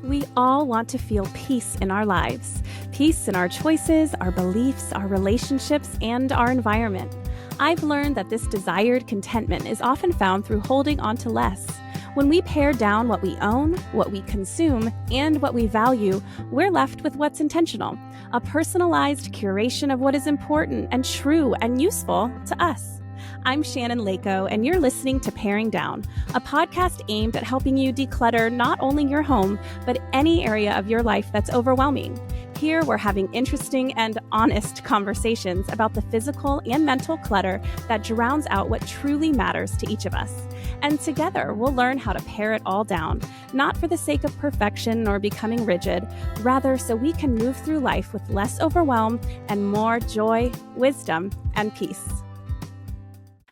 We all want to feel peace in our lives. Peace in our choices, our beliefs, our relationships, and our environment. I've learned that this desired contentment is often found through holding on to less. When we pare down what we own, what we consume, and what we value, we're left with what's intentional, a personalized curation of what is important and true and useful to us. I'm Shannon Leyko, and you're listening to Paring Down, a podcast aimed at helping you declutter not only your home, but any area of your life that's overwhelming. Here, we're having interesting and honest conversations about the physical and mental clutter that drowns out what truly matters to each of us. And together, we'll learn how to pare it all down, not for the sake of perfection or becoming rigid, rather so we can move through life with less overwhelm and more joy, wisdom, and peace.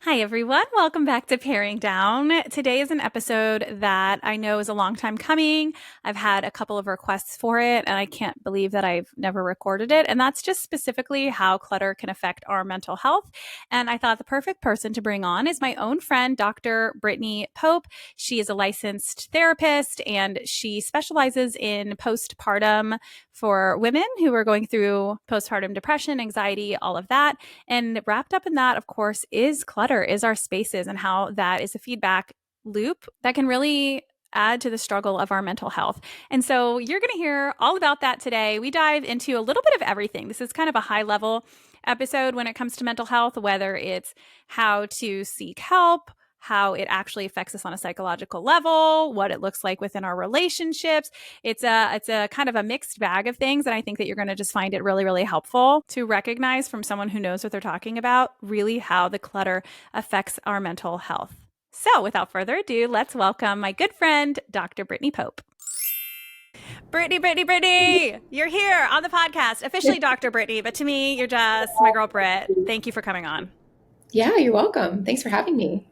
Hi, everyone. Welcome back to Paring Down. Today is an episode that I know is a long time coming. I've had a couple of requests for it, and I can't believe that I've never recorded it. And that's just specifically how clutter can affect our mental health. And I thought the perfect person to bring on is my own friend, Dr. Brittany Pope. She is a licensed therapist, and she specializes in postpartum for women who are going through postpartum depression, anxiety, all of that. And wrapped up in that, of course, is clutter, is our spaces, and how that is a feedback loop that can really add to the struggle of our mental health. And so you're going to hear all about that today. We dive into a little bit of everything. This is kind of a high level episode when it comes to mental health, whether it's how to seek help, how it actually affects us on a psychological level, what it looks like within our relationships. It's a kind of a mixed bag of things. And I think that you're going to just find it really, really helpful to recognize from someone who knows what they're talking about, really how the clutter affects our mental health. So without further ado, let's welcome my good friend, Dr. Brittany Pope. Brittany, you're here on the podcast, officially Dr. Brittany, but to me, you're just my girl, Britt. Thank you for coming on. Yeah, you're welcome. Thanks for having me.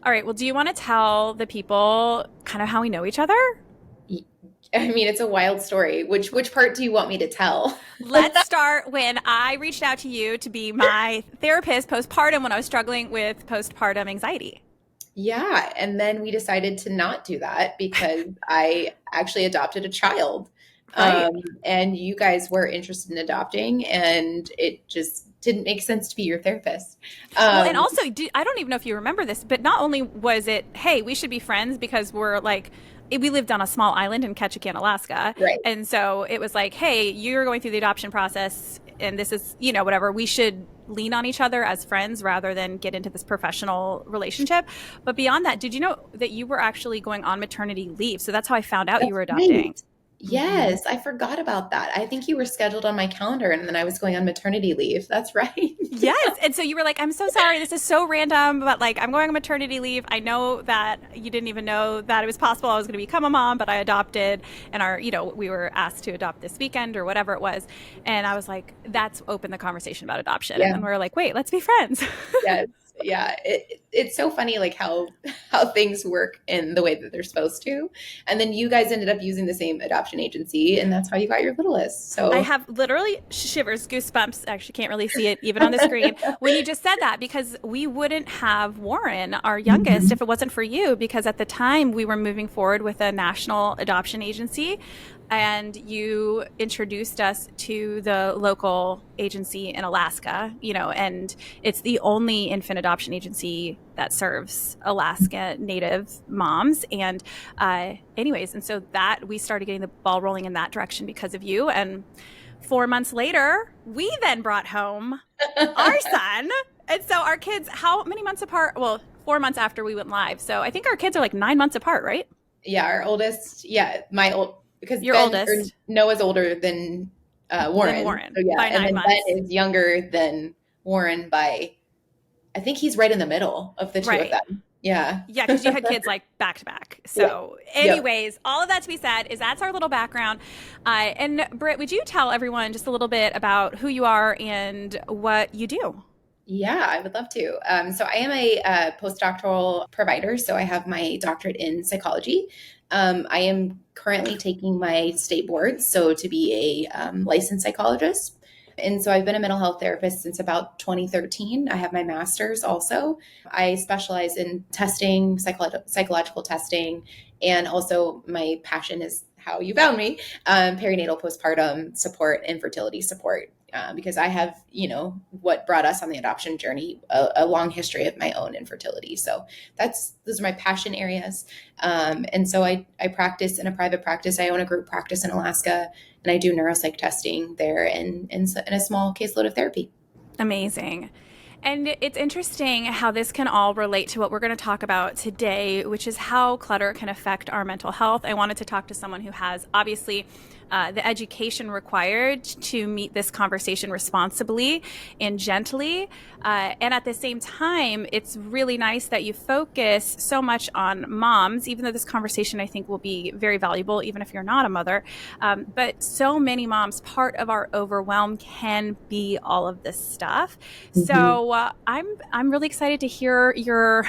All right. Well, do you want to tell the people kind of how we know each other? I mean, it's a wild story. Which part do you want me to tell? Let's start when I reached out to you to be my therapist postpartum when I was struggling with postpartum anxiety. Yeah. And then we decided to not do that because I actually adopted a child. Right. And you guys were interested in adopting, and it just didn't make sense to be your therapist. Well, and also, I don't even know if you remember this, but not only was it, hey, we should be friends because we're like, we lived on a small island in Ketchikan, Alaska. Right. And so it was like, hey, you're going through the adoption process and this is, whatever, we should lean on each other as friends rather than get into this professional relationship. But beyond that, did you know that you were actually going on maternity leave? So that's how I found out you were adopting. Right. Yes, I forgot about that. I think you were scheduled on my calendar and then I was going on maternity leave. That's right. Yes. And so you were like, I'm so sorry. This is so random, but like, I'm going on maternity leave. I know that you didn't even know that it was possible I was going to become a mom, but I adopted and we were asked to adopt this weekend or whatever it was. And I was like, that's opened the conversation about adoption. Yeah. And we were like, wait, let's be friends. Yes. Yeah. It's so funny, like how things work in the way that they're supposed to. And then you guys ended up using the same adoption agency, and that's how you got your littlest. So I have literally shivers, goosebumps. Actually, can't really see it even on the screen when you just said that, because we wouldn't have Warren, our youngest, if it wasn't for you, because at the time we were moving forward with a national adoption agency. And you introduced us to the local agency in Alaska, and it's the only infant adoption agency that serves Alaska Native moms. And anyways, and so that we started getting the ball rolling in that direction because of you. And 4 months later, we then brought home our son. And so our kids, how many months apart? Well, 4 months after we went live. So I think our kids are like 9 months apart, right? Yeah, our oldest. Yeah, because your oldest, Noah's older than Warren. So, yeah, by 9 and then months. Ben is younger than Warren by, I think he's right in the middle of the two of them. Yeah. Yeah, because you had kids like back to back. So anyways, all of that to be said is that's our little background. And Britt, would you tell everyone just a little bit about who you are and what you do? Yeah, I would love to. So I am a postdoctoral provider. So I have my doctorate in psychology. I am currently taking my state boards, so to be a licensed psychologist. And so I've been a mental health therapist since about 2013. I have my master's also. I specialize in testing, psychological testing, and also my passion is how you found me, perinatal postpartum support and fertility support. Because I have, what brought us on the adoption journey, a long history of my own infertility. So those are my passion areas. And so I practice in a private practice. I own a group practice in Alaska, and I do neuropsych testing there and a small caseload of therapy. Amazing. And it's interesting how this can all relate to what we're going to talk about today, which is how clutter can affect our mental health. I wanted to talk to someone who has obviously the education required to meet this conversation responsibly and gently. And at the same time, it's really nice that you focus so much on moms, even though this conversation I think will be very valuable, even if you're not a mother. But so many moms, part of our overwhelm can be all of this stuff. So I'm really excited to hear your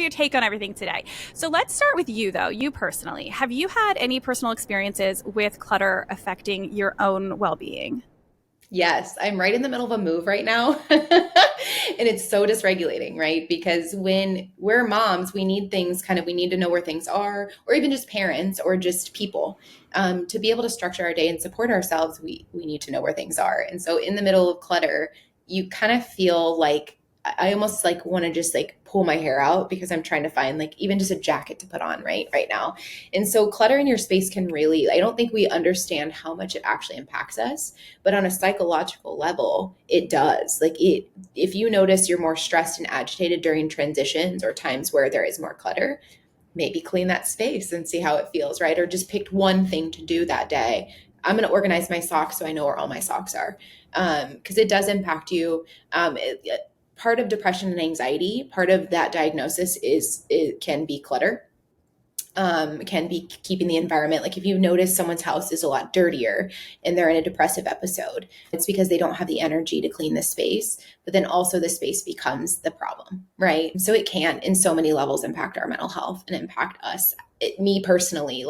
take on everything today. So let's start with you, though. You personally, have you had any personal experiences with clutter affecting your own well-being? Yes, I'm right in the middle of a move right now. And it's so dysregulating, right? Because when we're moms, we need things we need to know where things are, or even just parents or just people. To be able to structure our day and support ourselves, we need to know where things are. And so in the middle of clutter, you kind of feel like I almost want to just pull my hair out because I'm trying to find even just a jacket to put on right now. And so clutter in your space can really, I don't think we understand how much it actually impacts us, but on a psychological level, it does. If you notice you're more stressed and agitated during transitions or times where there is more clutter, maybe clean that space and see how it feels, right? Or just picked one thing to do that day. I'm going to organize my socks so I know where all my socks are. Because it does impact you. Part of depression and anxiety, part of that diagnosis it can be clutter. Can be keeping the environment. Like if you notice someone's house is a lot dirtier and they're in a depressive episode, it's because they don't have the energy to clean the space, but then also the space becomes the problem, right? So it can, in so many levels, impact our mental health and impact us. Me personally,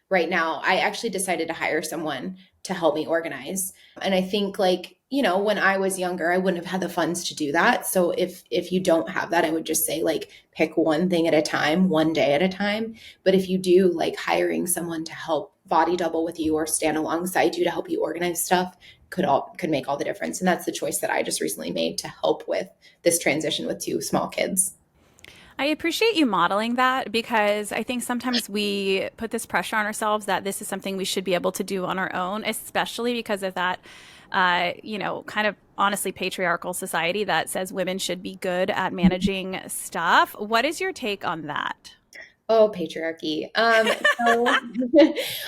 right now, I actually decided to hire someone to help me organize. And I think when I was younger, I wouldn't have had the funds to do that. So if you don't have that, I would just say pick one thing at a time, one day at a time. But if you do, hiring someone to help body double with you or stand alongside you to help you organize stuff could make all the difference. And that's the choice that I just recently made to help with this transition with two small kids. I appreciate you modeling that because I think sometimes we put this pressure on ourselves that this is something we should be able to do on our own, especially because of that, kind of honestly patriarchal society that says women should be good at managing stuff. What is your take on that? Oh, patriarchy. So,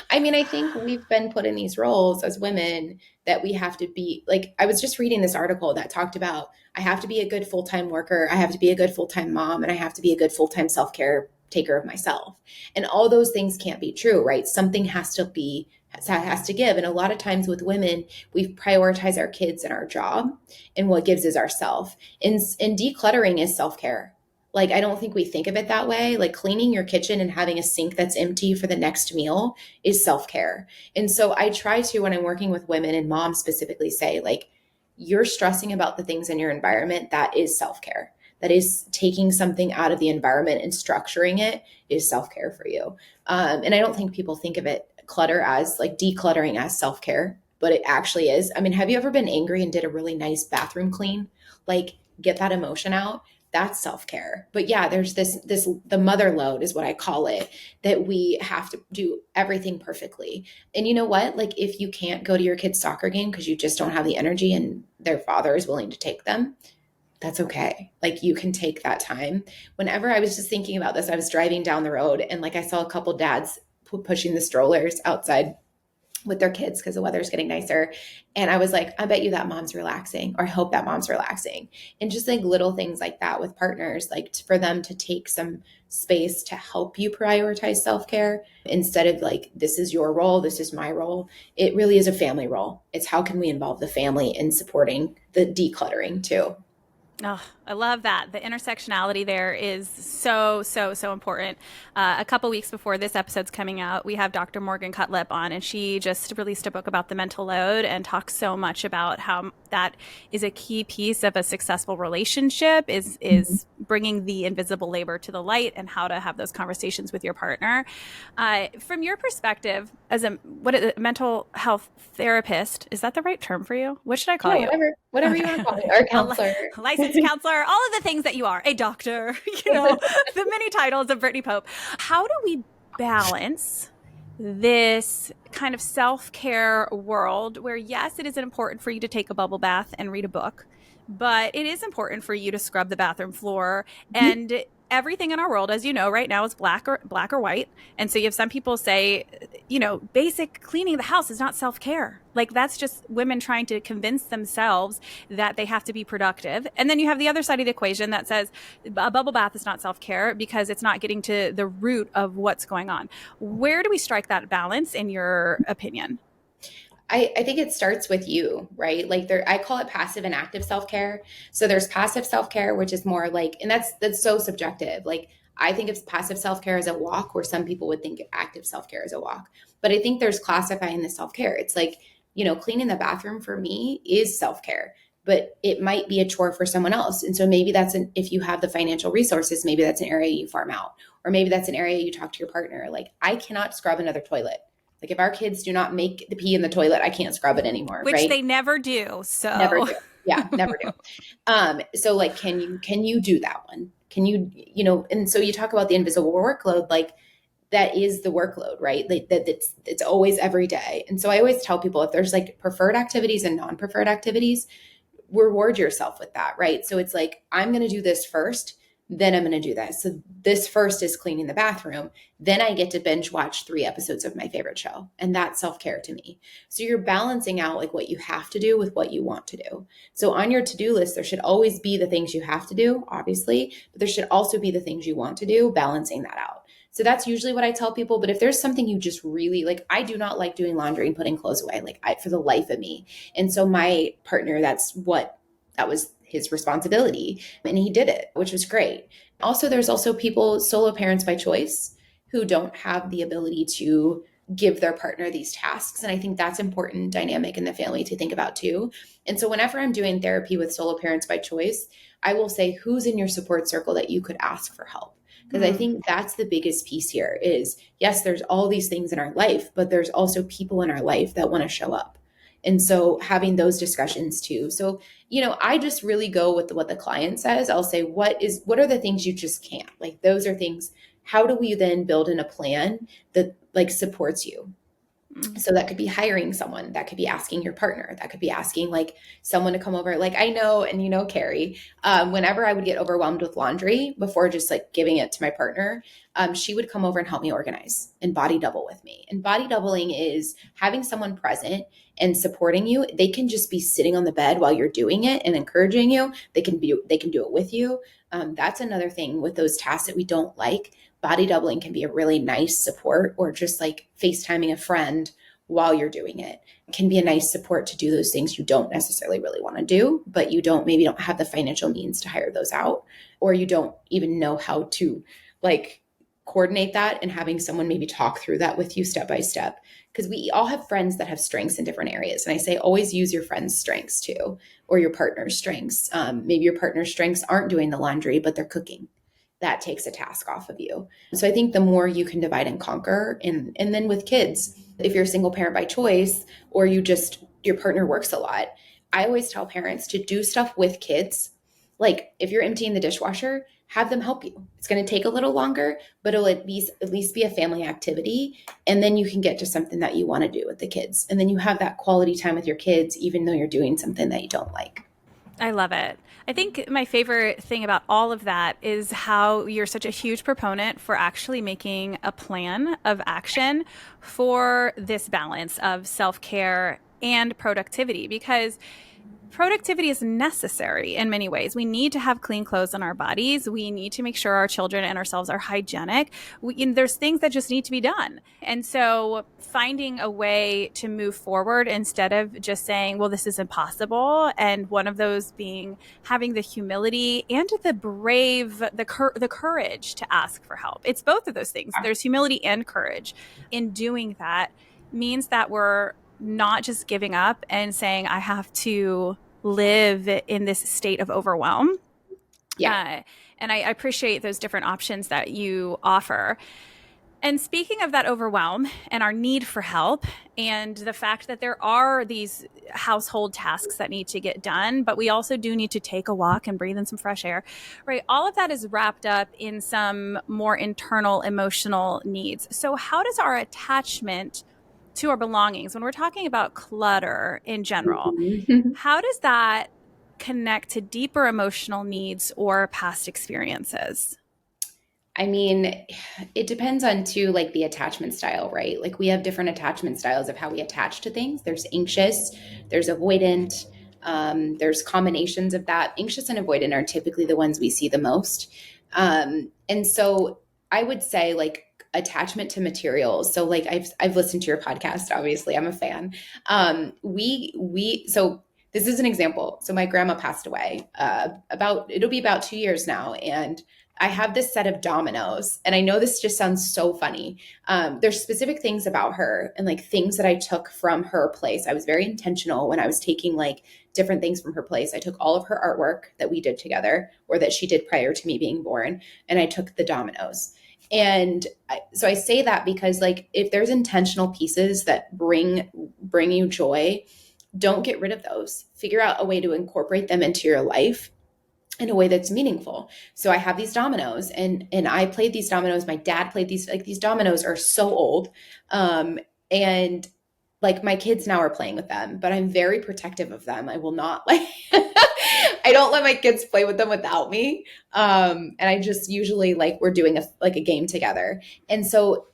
I think we've been put in these roles as women that we have to be I was just reading this article that talked about, I have to be a good full-time worker. I have to be a good full-time mom, and I have to be a good full-time self-care taker of myself. And all those things can't be true, right? Something has to give. And a lot of times with women, we prioritize our kids and our job, and what gives is ourself. And decluttering is self-care. I don't think we think of it that way. Cleaning your kitchen and having a sink that's empty for the next meal is self-care. And so I try to, when I'm working with women and moms specifically, say, you're stressing about the things in your environment, that is self-care. That is taking something out of the environment and structuring it is self-care for you. And I don't think people think of it, clutter, as decluttering as self-care, but it actually is. Have you ever been angry and did a really nice bathroom clean? Get that emotion out. That's self-care. But yeah, there's the mother load is what I call it, that we have to do everything perfectly. And you know what? If you can't go to your kid's soccer game because you just don't have the energy and their father is willing to take them, that's okay. You can take that time. Whenever I was just thinking about this, I was driving down the road and I saw a couple dads pushing the strollers outside with their kids because the weather's getting nicer. And I was like, I bet you that mom's relaxing, or I hope that mom's relaxing. And just little things like that with partners, for them to take some space to help you prioritize self-care instead of this is your role, this is my role. It really is a family role. It's how can we involve the family in supporting the decluttering too. Oh, I love that. The intersectionality there is so, so, so important. A couple weeks before this episode's coming out, we have Dr. Morgan Cutlip on, and she just released a book about the mental load and talks so much about how that is a key piece of a successful relationship is bringing the invisible labor to the light and how to have those conversations with your partner. From your perspective, as a mental health therapist, is that the right term for you? What should I call Yeah, you? whatever you want to call it, or counselor. A licensed counselor, all of the things that you are, a doctor, the many titles of Brittany Pope. How do we balance this kind of self-care world where, yes, it is important for you to take a bubble bath and read a book, but it is important for you to scrub the bathroom floor, and everything in our world, as you know, right now is black or white. And so you have some people say, basic cleaning the house is not self-care. Like, that's just women trying to convince themselves that they have to be productive. And then you have the other side of the equation that says a bubble bath is not self-care because it's not getting to the root of what's going on. Where do we strike that balance, in your opinion? I think it starts with you, right? Like, I call it passive and active self-care. So there's passive self-care, which is more like, and that's so subjective. Like, I think of passive self-care as a walk, where some people would think active self-care as a walk. But I think there's classifying the self-care. It's like, cleaning the bathroom for me is self-care, but it might be a chore for someone else. And so maybe if you have the financial resources, maybe that's an area you farm out, or maybe that's an area you talk to your partner. Like, I cannot scrub another toilet. Like, if our kids do not make the pee in the toilet, I can't scrub it anymore. Which right? they never do. So Never do. Yeah, never do. So like, can you do that one? Can you, and so you talk about the invisible workload, like that is the workload, right? Like it's always every day. And so I always tell people, if there's like preferred activities and non-preferred activities, reward yourself with that, right? So it's like, I'm going to do this first, then I'm going to do that. So this first is cleaning the bathroom. Then I get to binge watch 3 episodes of my favorite show. And that's self-care to me. So you're balancing out like what you have to do with what you want to do. So on your to-do list, there should always be the things you have to do, obviously, but there should also be the things you want to do, balancing that out. So that's usually what I tell people. But if there's something you just really like, I do not like doing laundry and putting clothes away, for the life of me. And so my partner, that was his responsibility, and he did it, which was great. Also, there's also people, solo parents by choice, who don't have the ability to give their partner these tasks. And I think that's important dynamic in the family to think about too. And so whenever I'm doing therapy with solo parents by choice, I will say, who's in your support circle that you could ask for help? Because I think that's the biggest piece here is, yes, there's all these things in our life, but there's also people in our life that want to show up. And so having those discussions too. So, I just really go with what the client says. I'll say, what are the things you just can't? Like, those are things. How do we then build in a plan that like supports you? So that could be hiring someone, that could be asking your partner, that could be asking like someone to come over. Like, I know, and Carrie, whenever I would get overwhelmed with laundry before just like giving it to my partner, she would come over and help me organize and body double with me. And body doubling is having someone present and supporting you. They can just be sitting on the bed while you're doing it and encouraging you. They can do it with you. That's another thing with those tasks that we don't like. Body doubling can be a really nice support, or just like FaceTiming a friend while you're doing it. It can be a nice support to do those things you don't necessarily really want to do, but you maybe don't have the financial means to hire those out, or you don't even know how to like coordinate that, and having someone maybe talk through that with you step by step. Because we all have friends that have strengths in different areas. And I say, always use your friend's strengths too, or your partner's strengths. Maybe your partner's strengths aren't doing the laundry, but they're cooking. That takes a task off of you. So I think the more you can divide and conquer, and then with kids, if you're a single parent by choice, or your partner works a lot, I always tell parents to do stuff with kids. Like, if you're emptying the dishwasher, have them help you. It's going to take a little longer, but it'll at least be a family activity. And then you can get to something that you want to do with the kids. And then you have that quality time with your kids, even though you're doing something that you don't like. I love it. I think my favorite thing about all of that is how you're such a huge proponent for actually making a plan of action for this balance of self-care and productivity. Because productivity is necessary in many ways. We need to have clean clothes on our bodies. We need to make sure our children and ourselves are hygienic. There's things that just need to be done. And so finding a way to move forward instead of just saying, well, this is impossible. And one of those being having the humility and the courage to ask for help. It's both of those things. There's humility and courage. In doing that means that we're not just giving up and saying, I have to live in this state of overwhelm. Yeah. And I appreciate those different options that you offer. And speaking of that overwhelm and our need for help and the fact that there are these household tasks that need to get done, but we also do need to take a walk and breathe in some fresh air, right? All of that is wrapped up in some more internal emotional needs. So how does our attachment to our belongings, when we're talking about clutter in general, how does that connect to deeper emotional needs or past experiences? I mean, it depends on too, like the attachment style, right? Like we have different attachment styles of how we attach to things. There's anxious, there's avoidant, there's combinations of that. Anxious and avoidant are typically the ones we see the most. And so I would say like attachment to materials. So like I've listened to your podcast, obviously I'm a fan. So this is an example. So my grandma passed away, it'll be about 2 years now. And I have this set of dominoes, and I know this just sounds so funny. There's specific things about her and like things that I took from her place. I was very intentional when I was taking like different things from her place. I took all of her artwork that we did together or that she did prior to me being born, and I took the dominoes. So I say that because like if there's intentional pieces that bring you joy, don't get rid of those. Figure out a way to incorporate them into your life in a way that's meaningful. So I have these dominoes and I played these dominoes. My dad played these, like these dominoes are so old. And like my kids now are playing with them, but I'm very protective of them. I will not like, I don't let my kids play with them without me. And I just usually like, we're doing a game together. And so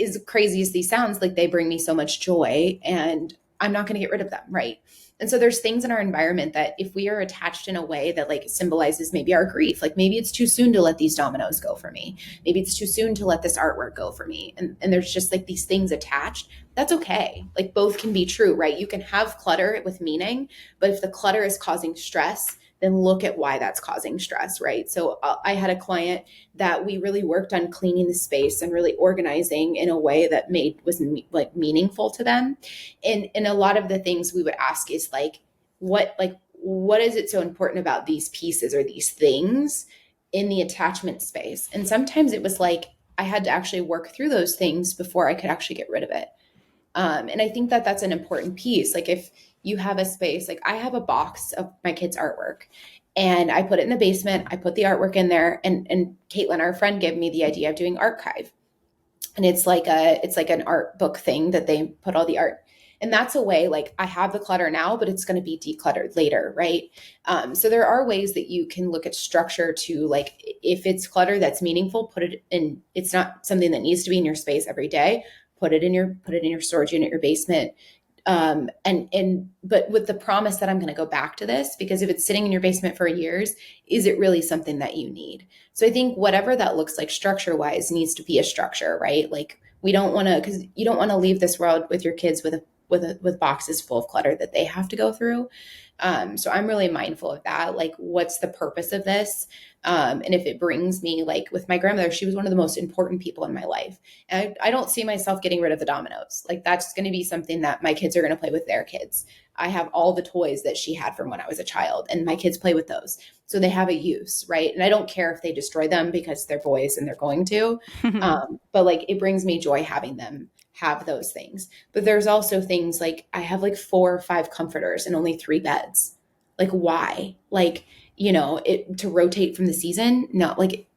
as crazy as these sounds, like they bring me so much joy and I'm not going to get rid of them. Right. And so there's things in our environment that if we are attached in a way that like symbolizes maybe our grief, like maybe it's too soon to let these dominoes go for me. Maybe it's too soon to let this artwork go for me. And there's just like these things attached. That's okay. Like both can be true, right? You can have clutter with meaning, but if the clutter is causing stress, then look at why that's causing stress, right? So I had a client that we really worked on cleaning the space and really organizing in a way that was like meaningful to them. And a lot of the things we would ask is like, what is it so important about these pieces or these things in the attachment space? And sometimes it was like, I had to actually work through those things before I could actually get rid of it. And I think that that's an important piece. Like if you have a space, like I have a box of my kids' artwork and I put it in the basement. I put the artwork in there and Caitlin, our friend, gave me the idea of doing archive. And it's like an art book thing that they put all the art. And that's a way like I have the clutter now, but it's going to be decluttered later. Right. So there are ways that you can look at structure to like, if it's clutter that's meaningful, put it in, it's not something that needs to be in your space every day. Put it in your storage unit, your basement. But with the promise that I'm going to go back to this, because if it's sitting in your basement for years, is it really something that you need? So I think whatever that looks like structure wise needs to be a structure, right? Like we don't want to, because you don't want to leave this world with your kids with boxes full of clutter that they have to go through. So I'm really mindful of that. Like, what's the purpose of this? And if it brings me, like with my grandmother, she was one of the most important people in my life. And I don't see myself getting rid of the dominoes. Like that's going to be something that my kids are going to play with their kids. I have all the toys that she had from when I was a child and my kids play with those. So they have a use, right? And I don't care if they destroy them because they're boys and they're going to, but like it brings me joy having them have those things. But there's also things like I have like 4 or 5 comforters and only 3 beds. Like why? Like, it to rotate from the season? No, like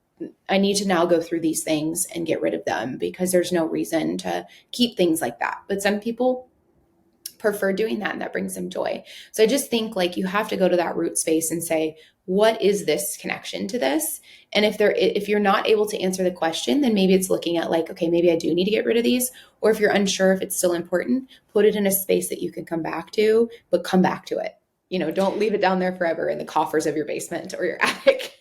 I need to now go through these things and get rid of them because there's no reason to keep things like that. But some people prefer doing that and that brings them joy. So I just think like you have to go to that root space and say, what is this connection to this? And if you're not able to answer the question, then maybe it's looking at like, okay, maybe I do need to get rid of these. Or if you're unsure if it's still important, put it in a space that you can come back to, but come back to it. don't leave it down there forever in the coffers of your basement or your attic.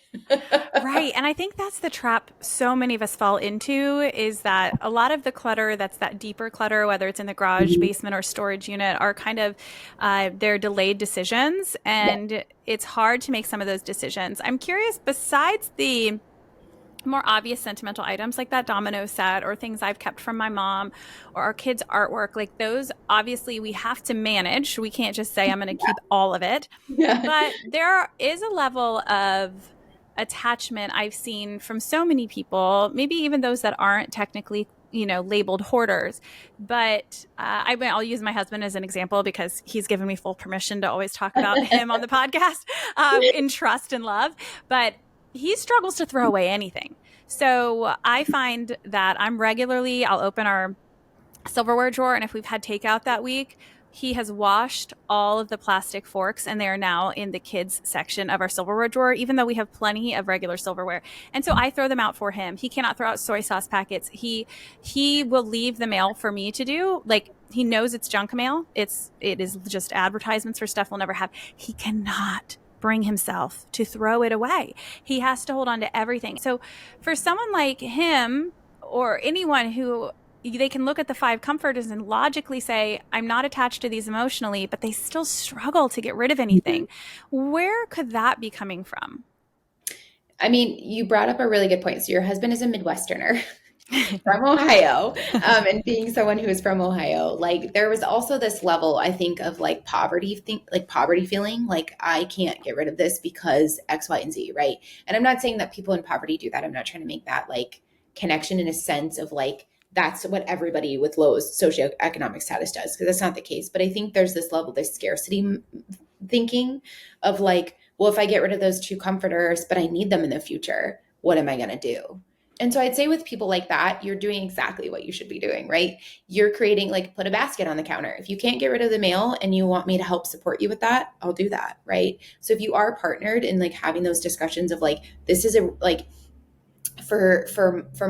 Right. And I think that's the trap so many of us fall into, is that a lot of the clutter that's that deeper clutter, whether it's in the garage, Mhm. basement, or storage unit, are kind of they're delayed decisions. Yeah. And it's hard to make some of those decisions. I'm curious, besides the more obvious sentimental items like that domino set or things I've kept from my mom or our kids' artwork, like those, obviously we have to manage. We can't just say, I'm going to keep all of it. Yeah. But there is a level of attachment I've seen from so many people, maybe even those that aren't technically, labeled hoarders. But I'll use my husband as an example because he's given me full permission to always talk about him on the podcast in trust and love. But he struggles to throw away anything. So I find that I'll open our silverware drawer, and if we've had takeout that week, he has washed all of the plastic forks and they are now in the kids section of our silverware drawer, even though we have plenty of regular silverware. And so I throw them out for him. He cannot throw out soy sauce packets. He will leave the mail for me to do. Like, he knows it's junk mail. It is just advertisements for stuff we'll never have. He cannot bring himself to throw it away. He has to hold on to everything. So for someone like him, or anyone who, they can look at the 5 comforters and logically say, I'm not attached to these emotionally, but they still struggle to get rid of anything. Where could that be coming from? I mean, you brought up a really good point. So your husband is a Midwesterner from Ohio, and being someone who is from Ohio, like there was also this level, I think, of like poverty feeling, like I can't get rid of this because X, Y, and Z, right? And I'm not saying that people in poverty do that. I'm not trying to make that like connection in a sense of like that's what everybody with low socioeconomic status does, because that's not the case. But I think there's this level, this scarcity thinking of like, well, if I get rid of those 2 comforters, but I need them in the future, what am I going to do? And so I'd say with people like that, you're doing exactly what you should be doing, right? You're creating, like, put a basket on the counter. If you can't get rid of the mail and you want me to help support you with that, I'll do that, right? So if you are partnered in like having those discussions of like, this is a like for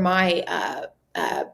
my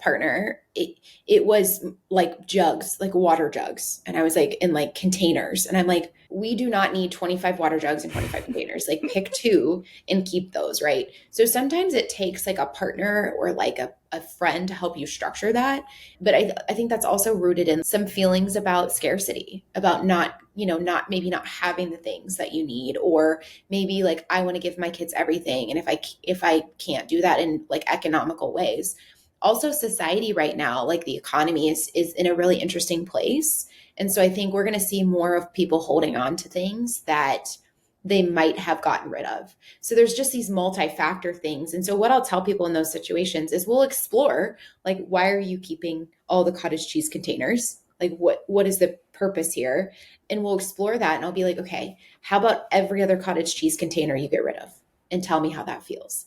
partner, it was like jugs, like water jugs, and I was like in like containers, and I'm like, we do not need 25 water jugs and 25 containers. Like pick 2 and keep those, right? So sometimes it takes like a partner or like a friend to help you structure that. But I think that's also rooted in some feelings about scarcity, about not, maybe not having the things that you need, or maybe like I want to give my kids everything, and if I can't do that in like economical ways. Also, society right now, like the economy is in a really interesting place. And so I think we're going to see more of people holding on to things that they might have gotten rid of. So there's just these multi-factor things. And so what I'll tell people in those situations is we'll explore, like, why are you keeping all the cottage cheese containers? Like what is the purpose here? And we'll explore that. And I'll be like, okay, how about every other cottage cheese container you get rid of? And tell me how that feels.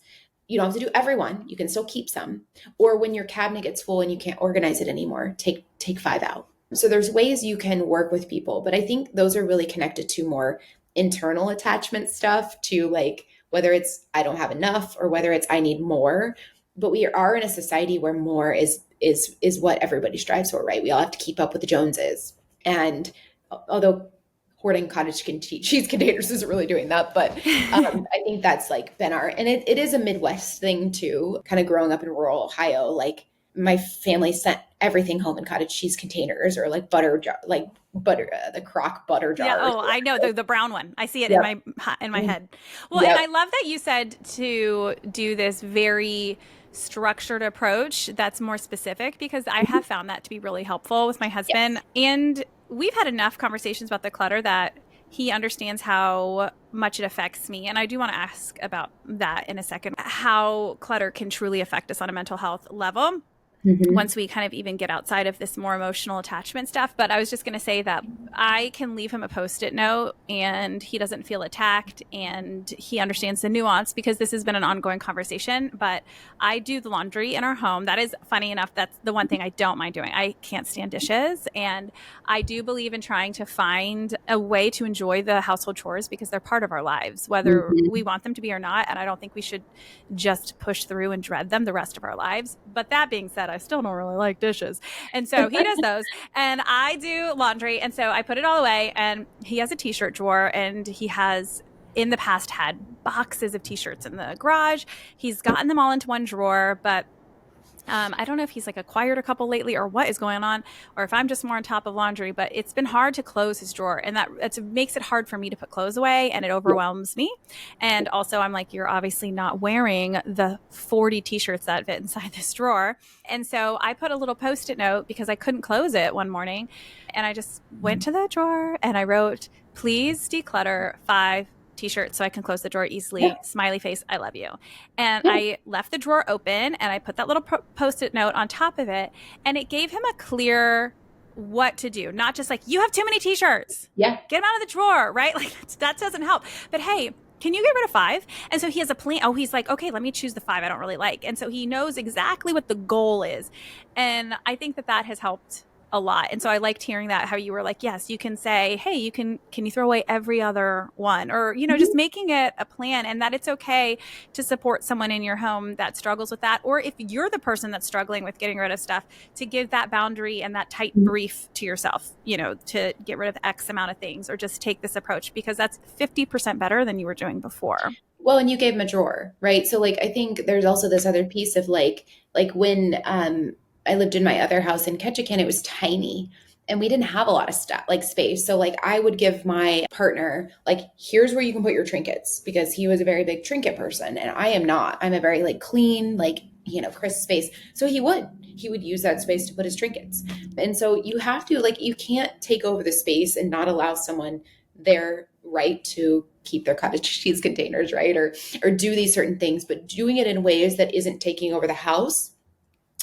You don't have to do every one. You can still keep some. Or when your cabinet gets full and you can't organize it anymore, take 5 out. So there's ways you can work with people, but I think those are really connected to more internal attachment stuff, to like whether it's I don't have enough or whether it's I need more. But we are in a society where more is what everybody strives for, right? We all have to keep up with the Joneses. And although hoarding cottage cheese containers isn't really doing that, but I think that's like been and it is a Midwest thing too, kind of growing up in rural Ohio. Like my family sent everything home in cottage cheese containers, or like butter jar, like butter, the crock butter jar. Yeah. Oh, I know the brown one. I see it Yep. in my head. Well, Yep. and I love that you said to do this very structured approach that's more specific, because I have found that to be really helpful with my husband. Yes. And we've had enough conversations about the clutter that he understands how much it affects me. And I do want to ask about that in a second, how clutter can truly affect us on a mental health level. Mm-hmm. Once we kind of even get outside of this more emotional attachment stuff. But I was just going to say that I can leave him a Post-it note and he doesn't feel attacked, and he understands the nuance, because this has been an ongoing conversation. But I do the laundry in our home. That is, funny enough, that's the one thing I don't mind doing. I can't stand dishes. And I do believe in trying to find a way to enjoy the household chores, because they're part of our lives, whether we want them to be or not. And I don't think we should just push through and dread them the rest of our lives. But that being said, I still don't really like dishes. And so he does those, and I do laundry. And so I put it all away, and he has a t-shirt drawer, and he has in the past had boxes of t-shirts in the garage. He's gotten them all into one drawer, but I don't know if he's like acquired a couple lately or what is going on, or if I'm just more on top of laundry, but it's been hard to close his drawer, and that makes it hard for me to put clothes away, and it overwhelms me. And also I'm like, you're obviously not wearing the 40 t-shirts that fit inside this drawer. And so I put a little Post-it note because I couldn't close it one morning. And I just went to the drawer and I wrote, please declutter 5 t-shirt so I can close the drawer easily. Yeah. Smiley face, I love you. And Yeah. I left the drawer open and I put that little Post-it note on top of it, and it gave him a clear what to do. Not just like, you have too many t-shirts. Yeah. Get them out of the drawer, right? Like that doesn't help. But hey, can you get rid of 5? And so he has a plan. Oh, he's like, okay, let me choose the 5 I don't really like. And so he knows exactly what the goal is. And I think that has helped a lot. And so I liked hearing that, how you were like, yes, you can say, hey, can you throw away every other one? Or, just making it a plan, and that it's okay to support someone in your home that struggles with that. Or if you're the person that's struggling with getting rid of stuff, to give that boundary and that tight brief to yourself, to get rid of X amount of things, or just take this approach, because that's 50% better than you were doing before. Well, and you gave him a drawer, right? So like, I think there's also this other piece of like when, I lived in my other house in Ketchikan, it was tiny and we didn't have a lot of stuff, like space. So like I would give my partner, like, here's where you can put your trinkets, because he was a very big trinket person and I am not. I'm a very like clean, like, Chris space. So he would use that space to put his trinkets. And so you have to, like, you can't take over the space and not allow someone their right to keep their cottage cheese containers, right? Or do these certain things, but doing it in ways that isn't taking over the house.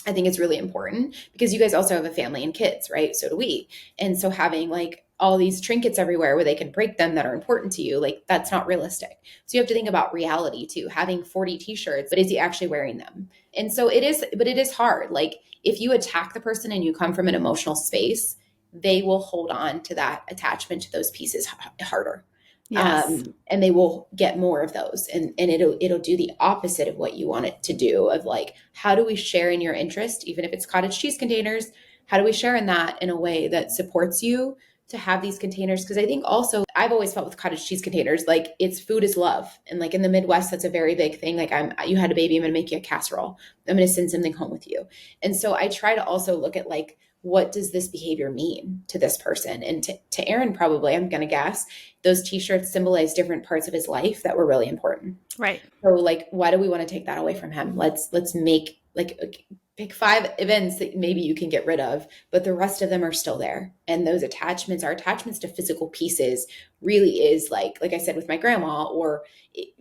I think it's really important, because you guys also have a family and kids, right? So do we. And so having like all these trinkets everywhere where they can break them that are important to you, like, that's not realistic. So you have to think about reality too. Having 40 t-shirts, but is he actually wearing them? And so it is hard. Like, if you attack the person and you come from an emotional space, they will hold on to that attachment to those pieces harder. Yes. And they will get more of those, and it'll do the opposite of what you want it to do, of like, how do we share in your interest, even if it's cottage cheese containers, how do we share in that in a way that supports you to have these containers? Because I think also, I've always felt with cottage cheese containers, like, it's food is love. And like in the Midwest, that's a very big thing. Like, you had a baby, I'm going to make you a casserole. I'm going to send something home with you. And so I try to also look at like, what does this behavior mean to this person? And to Aaron, probably, I'm going to guess, those t-shirts symbolize different parts of his life that were really important. Right. So like, why do we want to take that away from him? Let's make like pick 5 events that maybe you can get rid of, but the rest of them are still there. And those attachments, our attachments to physical pieces, really is like I said with my grandma, or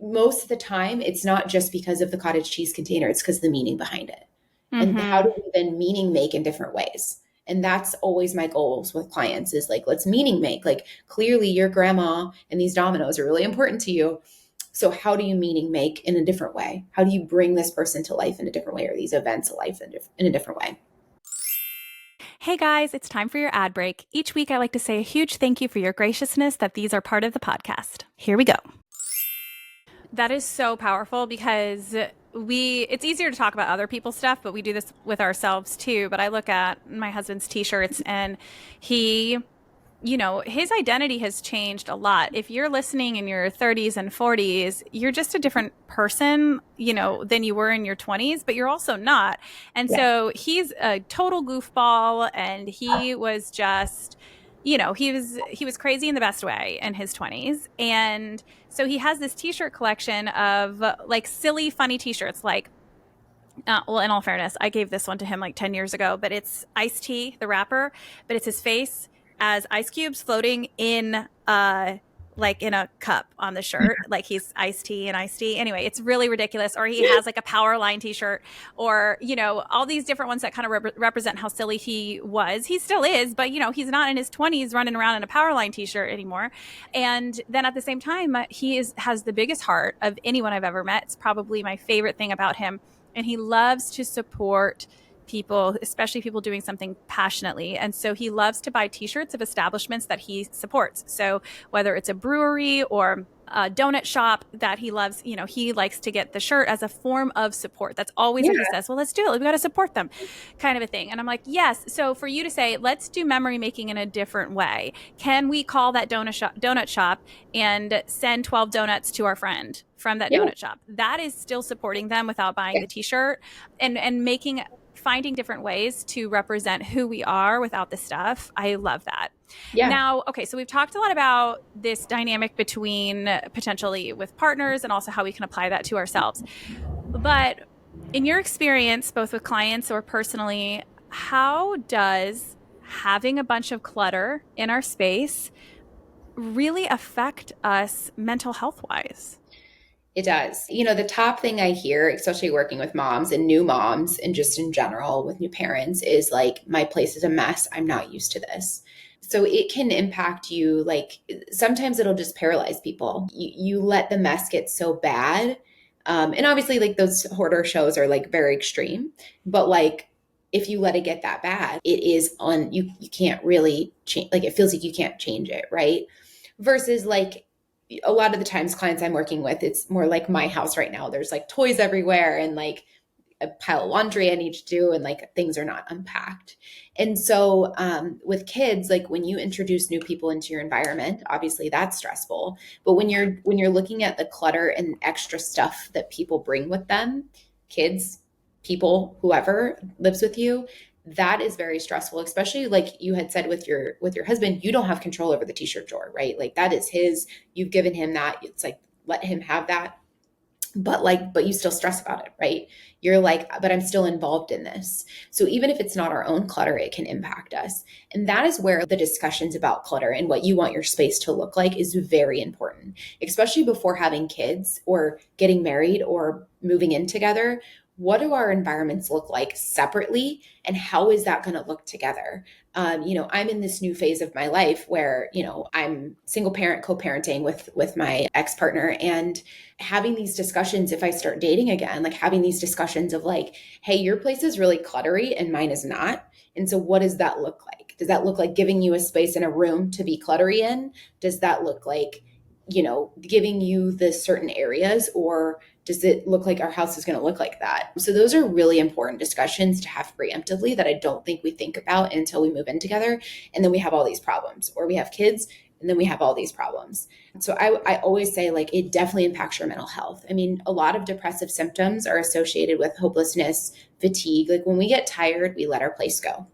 most of the time, it's not just because of the cottage cheese container, it's because of the meaning behind it. And how do we then meaning make in different ways? And that's always my goals with clients, is like, let's meaning make. Like, clearly your grandma and these dominoes are really important to you. So how do you meaning make in a different way? How do you bring this person to life in a different way, or these events to life in a different way? Hey guys, it's time for your ad break. Each week I like to say a huge thank you for your graciousness that these are part of the podcast. Here we go. That is so powerful, because it's easier to talk about other people's stuff, but we do this with ourselves too. But I look at my husband's t-shirts, and he, his identity has changed a lot. If you're listening in your 30s and 40s, you're just a different person, than you were in your 20s, but you're also not. And so he's a total goofball, and he was just, he was crazy in the best way in his 20s. And so he has this t-shirt collection of like silly, funny t-shirts, like, well, in all fairness, I gave this one to him like 10 years ago, but it's iced tea, the wrapper, but it's his face as ice cubes floating in like in a cup on the shirt, like he's iced tea and iced tea. Anyway, it's really ridiculous. Or he has like a Power Line t-shirt, or, all these different ones that kind of represent how silly he was. He still is, but, he's not in his 20s running around in a Power Line t-shirt anymore. And then at the same time, has the biggest heart of anyone I've ever met. It's probably my favorite thing about him. And he loves to support people, especially people doing something passionately. And so he loves to buy t-shirts of establishments that he supports. So whether it's a brewery or a donut shop that he loves, he likes to get the shirt as a form of support. That's always Yeah. what he says. Well, let's do it. We got to support them, kind of a thing. And I'm like, yes. So for you to say, let's do memory making in a different way. Can we call that donut shop and send 12 donuts to our friend from that Yeah. donut shop? That is still supporting them without buying the t-shirt, and finding different ways to represent who we are without the stuff. I love that. Yeah. Now, okay, so we've talked a lot about this dynamic between potentially with partners and also how we can apply that to ourselves. But in your experience, both with clients or personally, how does having a bunch of clutter in our space really affect us mental health wise? It does. The top thing I hear, especially working with moms and new moms and just in general with new parents, is like, my place is a mess. I'm not used to this. So it can impact you. Like sometimes it'll just paralyze people. You let the mess get so bad. And obviously, like those hoarder shows are like very extreme, but like if you let it get that bad, it is on you. You can't really change. Like it feels like you can't change it, right? Versus like a lot of the times clients I'm working with, it's more like my house right now. There's like toys everywhere and like a pile of laundry I need to do, and like things are not unpacked. And so with kids, like when you introduce new people into your environment, obviously that's stressful. But when you're looking at the clutter and extra stuff that people bring with them, kids, people, whoever lives with you, that is very stressful, especially like you had said with your husband. You don't have control over the t-shirt drawer, right? Like that is his. You've given him that. It's like, let him have that. But you still stress about it, right? You're like, but I'm still involved in this. So even if it's not our own clutter, it can impact us. And that is where the discussions about clutter and what you want your space to look like is very important, especially before having kids or getting married or moving in together. What do our environments look like separately, and how is that going to look together? I'm in this new phase of my life where, I'm single parent, co-parenting with my ex-partner, and having these discussions, if I start dating again, like having these discussions of like, hey, your place is really cluttery and mine is not. And so what does that look like? Does that look like giving you a space in a room to be cluttery in? Does that look like, giving you the certain areas, or does it look like our house is going to look like that? So those are really important discussions to have preemptively that I don't think we think about until we move in together. And then we have all these problems, or we have kids and then we have all these problems. So I always say, like, it definitely impacts your mental health. I mean, a lot of depressive symptoms are associated with hopelessness, fatigue. Like when we get tired, we let our place go.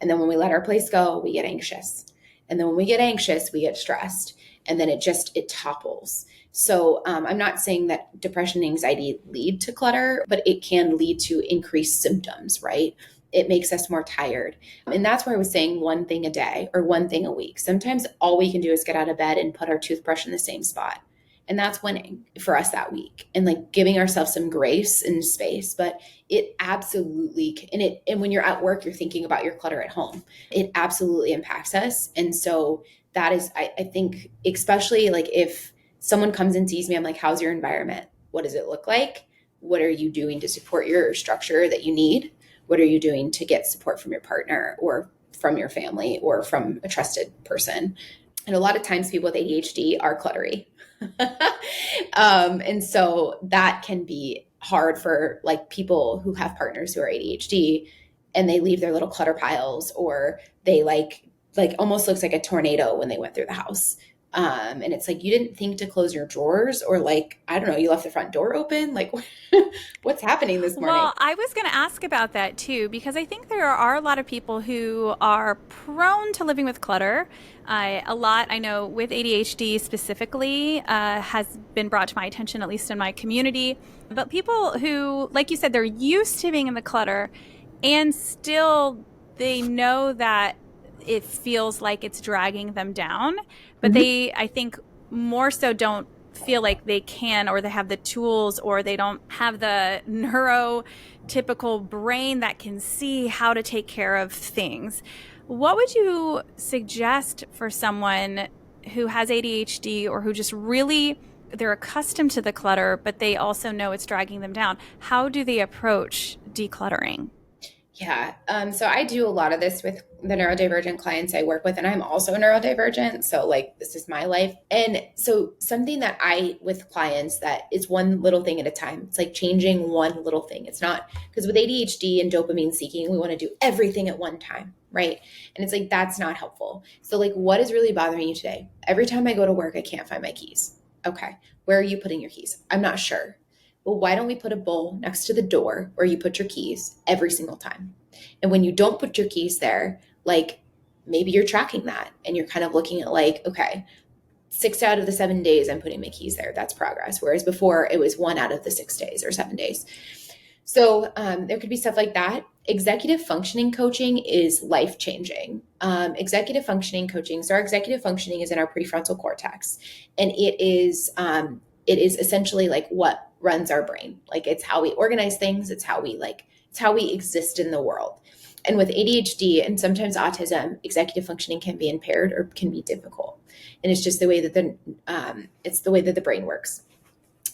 And then when we let our place go, we get anxious. And then when we get anxious, we get stressed. And then it topples. So I'm not saying that depression and anxiety lead to clutter, but it can lead to increased symptoms, right? It makes us more tired. And that's where I was saying one thing a day or one thing a week. Sometimes all we can do is get out of bed and put our toothbrush in the same spot. And that's winning for us that week, and like giving ourselves some grace and space. But it absolutely, and when you're at work, you're thinking about your clutter at home. It absolutely impacts us. And so that is, I think, especially like if someone comes and sees me, I'm like, how's your environment? What does it look like? What are you doing to support your structure that you need? What are you doing to get support from your partner or from your family or from a trusted person? And a lot of times people with ADHD are cluttery. And so that can be hard for like people who have partners who are ADHD, and they leave their little clutter piles, or they like almost looks like a tornado when they went through the house. And it's like, you didn't think to close your drawers, or like, I don't know, you left the front door open. Like what's happening this morning? Well, I was going to ask about that too, because I think there are a lot of people who are prone to living with clutter. A lot, I know, with ADHD specifically, has been brought to my attention, at least in my community. But people who, like you said, they're used to being in the clutter, and still they know that it feels like it's dragging them down. But they, I think, more so don't feel like they can, or they have the tools, or they don't have the neurotypical brain that can see how to take care of things. What would you suggest for someone who has ADHD, or who just really, they're accustomed to the clutter, but they also know it's dragging them down? How do they approach decluttering? Yeah. So I do a lot of this with the neurodivergent clients I work with, and I'm also neurodivergent. So, like, this is my life. And so, something that with clients, that is one little thing at a time. It's like changing one little thing. It's not, because with ADHD and dopamine seeking, we want to do everything at one time, right? And it's like, that's not helpful. So, like, what is really bothering you today? Every time I go to work, I can't find my keys. Okay. Where are you putting your keys? I'm not sure. Well, why don't we put a bowl next to the door where you put your keys every single time? And when you don't put your keys there, like, maybe you're tracking that and you're kind of looking at, like, okay, 6 out of the 7 days I'm putting my keys there. That's progress. Whereas before it was 1 out of the 6 days or 7 days. So there could be stuff like that. Executive functioning coaching is life changing. Executive functioning coaching. So our executive functioning is in our prefrontal cortex, and it is essentially like what runs our brain. Like, it's how we organize things. It's how we exist in the world. And with ADHD and sometimes autism, executive functioning can be impaired or can be difficult. And it's just the way that the brain works.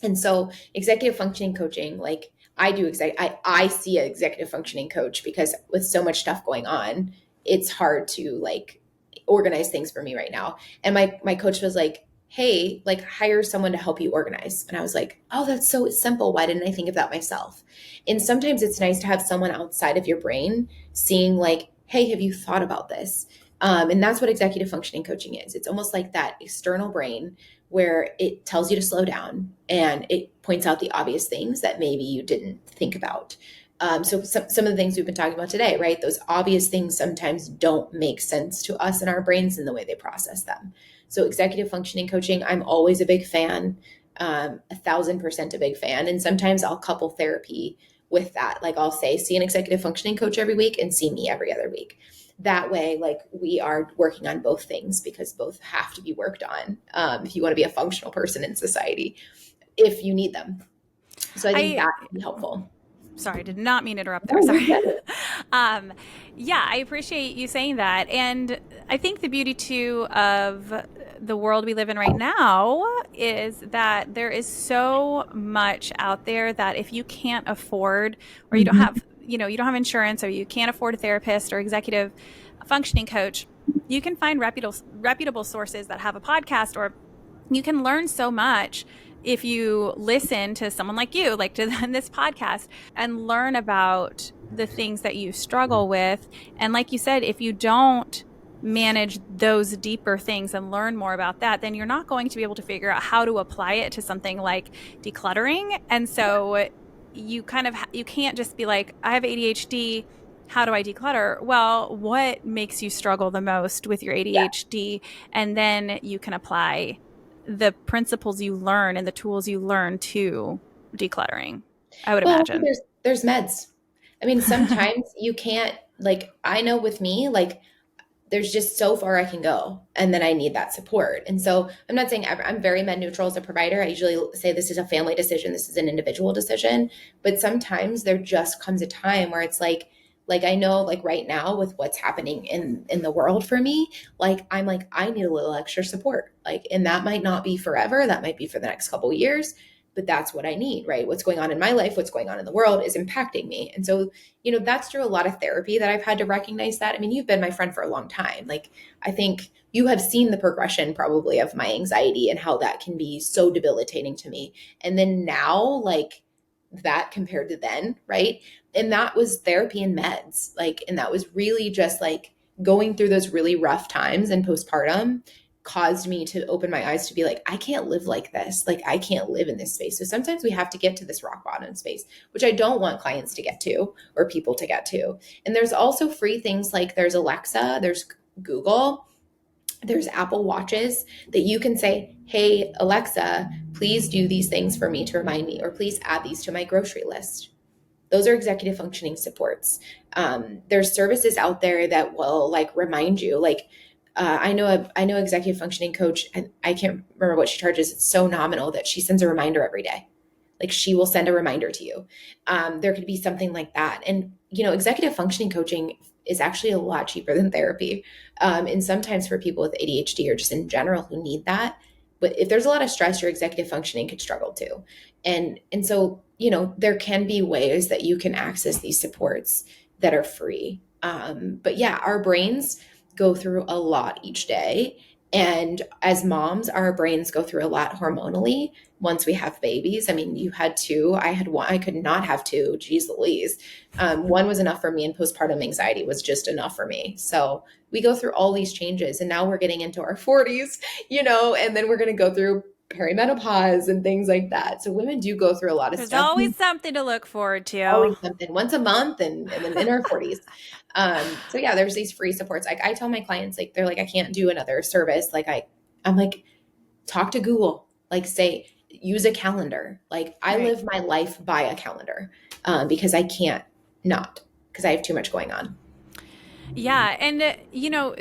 And so executive functioning coaching, like, I see an executive functioning coach because with so much stuff going on, it's hard to, like, organize things for me right now. And my coach was like, hey, like, hire someone to help you organize. And I was like, oh, that's so simple. Why didn't I think of that myself? And sometimes it's nice to have someone outside of your brain seeing, like, hey, have you thought about this? And that's what executive functioning coaching is. It's almost like that external brain where it tells you to slow down and it points out the obvious things that maybe you didn't think about. So some of the things we've been talking about today, right? Those obvious things sometimes don't make sense to us in our brains in the way they process them. So executive functioning coaching, I'm always a big fan, 1,000% a big fan. And sometimes I'll couple therapy with that. Like, I'll say, see an executive functioning coach every week and see me every other week. That way, like, we are working on both things because both have to be worked on if you want to be a functional person in society, if you need them. So I think that would be helpful. Sorry, did not mean to interrupt there. Sorry. Yeah, I appreciate you saying that. And I think the beauty too of the world we live in right now is that there is so much out there that if you can't afford, or you don't have, you don't have insurance, or you can't afford a therapist or executive functioning coach, you can find reputable sources that have a podcast, or you can learn so much if you listen to someone like you, like to this podcast, and learn about the things that you struggle with. And like you said, if you don't manage those deeper things and learn more about that, then you're not going to be able to figure out how to apply it to something like decluttering. And so you can't just be like, I have ADHD. How do I declutter? Well, what makes you struggle the most with your ADHD? Yeah. And then you can apply the principles you learn and the tools you learn to decluttering, I would imagine. There's meds. I mean, sometimes you can't, like, I know with me, like, there's just so far I can go, and then I need that support. And so I'm not saying I'm very med neutral as a provider. I usually say this is a family decision. This is an individual decision. But sometimes there just comes a time where it's like I know, like, right now with what's happening in the world for me, like, I'm like, I need a little extra support. Like, and that might not be forever. That might be for the next couple of years, but that's what I need, right? What's going on in my life, what's going on in the world is impacting me. And so, that's through a lot of therapy that I've had to recognize that. I mean, you've been my friend for a long time. Like, I think you have seen the progression probably of my anxiety and how that can be so debilitating to me. And then now, like, that compared to then, right? And that was therapy and meds. Like, and that was really just like going through those really rough times and postpartum caused me to open my eyes to be like, I can't live like this. Like, I can't live in this space. So sometimes we have to get to this rock bottom space, which I don't want clients to get to or people to get to. And there's also free things like there's Alexa, there's Google, there's Apple Watches that you can say, hey, Alexa, please do these things for me to remind me, or please add these to my grocery list. Those are executive functioning supports. There's services out there that will, like, remind you. Like, I know executive functioning coach, and I can't remember what she charges. It's so nominal that she sends a reminder every day. Like, she will send a reminder to you. There could be something like that. And, executive functioning coaching is actually a lot cheaper than therapy. And sometimes for people with ADHD or just in general who need that. But if there's a lot of stress, your executive functioning could struggle too. And so, there can be ways that you can access these supports that are free. But yeah, our brains go through a lot each day. And as moms, our brains go through a lot hormonally once we have babies. I mean, you had two, I had one, I could not have two. Geez Louise. One was enough for me, and postpartum anxiety was just enough for me. So we go through all these changes, and now we're getting into our 40s, and then we're going to go through perimenopause and things like that. So women do go through a lot of There's stuff. always something to look forward Always to. something once a month, and then in our 40s. So yeah, there's these free supports. Like I tell my clients, like they're like, I can't do another service. Like I'm like, talk to Google, like say, use a calendar. Like I Right. live my life by a calendar, because I can't not, because I have too much going on. Yeah. And,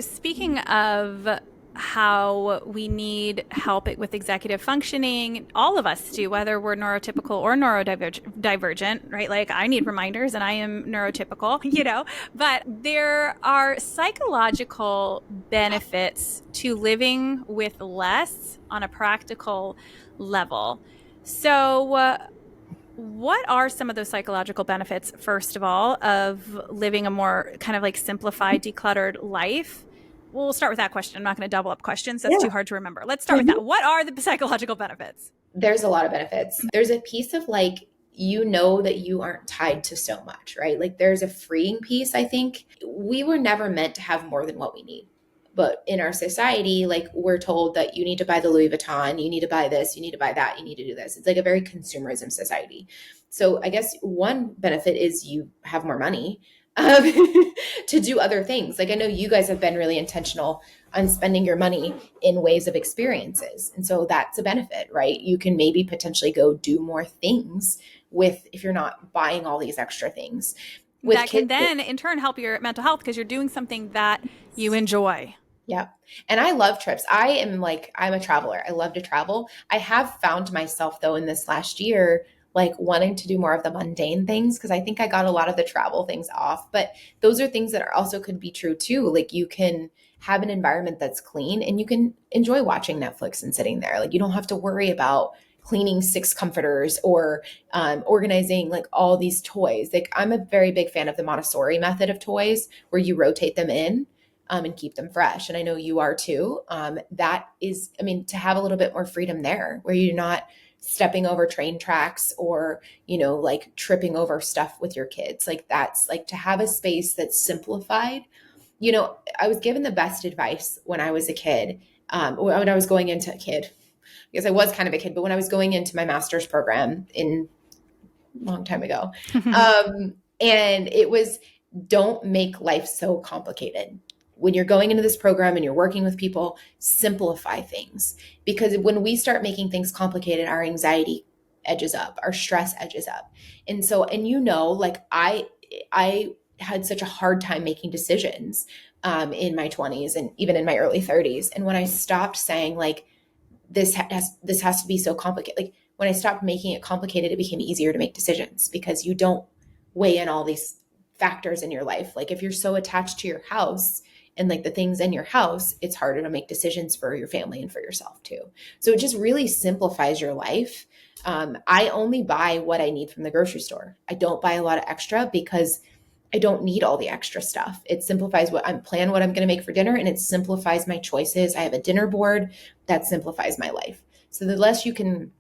speaking of how we need help with executive functioning, all of us do, whether we're neurotypical or neurodivergent, right? Like I need reminders and I am neurotypical, but there are psychological benefits to living with less on a practical level. So, what are some of those psychological benefits, first of all, of living a more kind of like simplified, decluttered life? We'll start with that question. I'm not going to double up questions. That's Yeah. too hard to remember. Let's start with that. What are the psychological benefits? There's a lot of benefits. There's a piece of like, that you aren't tied to so much, right? Like there's a freeing piece. I think we were never meant to have more than what we need. But in our society, like we're told that you need to buy the Louis Vuitton, you need to buy this, you need to buy that, you need to do this. It's like a very consumerism society. So I guess one benefit is you have more money, um, to do other things. Like I know you guys have been really intentional on spending your money in ways of experiences. And so that's a benefit, right? You can maybe potentially go do more things if you're not buying all these extra things. With That can kids, then in turn help your mental health because you're doing something that you enjoy. yeah. And I love trips. I'm a traveler. I love to travel. I have found myself though in this last year, like wanting to do more of the mundane things because I think I got a lot of the travel things off. But those are things that are also could be true too. Like you can have an environment that's clean and you can enjoy watching Netflix and sitting there. Like you don't have to worry about cleaning 6 comforters or organizing like all these toys. Like I'm a very big fan of the Montessori method of toys where you rotate them in, and keep them fresh. And I know you are too. That is, I mean, to have a little bit more freedom there where you're not stepping over train tracks or, like tripping over stuff with your kids. Like that's like to have a space that's simplified. I was given the best advice when I was a kid, when I was going into a kid, because I was kind of a kid, but when I was going into my master's program in a long time ago, and it was, don't make life so complicated. When you're going into this program and you're working with people, simplify things. Because when we start making things complicated, our anxiety edges up, our stress edges up. And so, like I had such a hard time making decisions, in my 20s and even in my early 30s. And when I stopped saying like, this has to be so complicated, like when I stopped making it complicated, it became easier to make decisions because you don't weigh in all these factors in your life. Like if you're so attached to your house and like the things in your house, it's harder to make decisions for your family and for yourself too. So it just really simplifies your life. I only buy what I need from the grocery store. I don't buy a lot of extra because I don't need all the extra stuff. It simplifies what I'm going to make for dinner, and it simplifies my choices. I have a dinner board that simplifies my life. So the less you can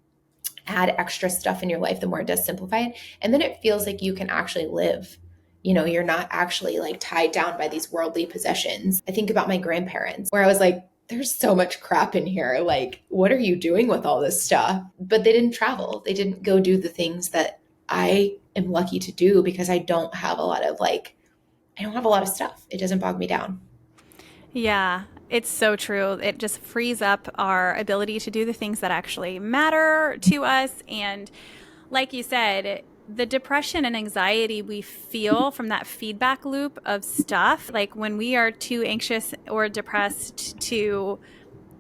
add extra stuff in your life, the more it does simplify it. And then it feels like you can actually live. You're not actually like tied down by these worldly possessions. I think about my grandparents where I was like, there's so much crap in here. Like, what are you doing with all this stuff? But they didn't travel. They didn't go do the things that I am lucky to do because I don't have a lot of stuff. It doesn't bog me down. Yeah, it's so true. It just frees up our ability to do the things that actually matter to us. And like you said, the depression and anxiety we feel from that feedback loop of stuff, like when we are too anxious or depressed to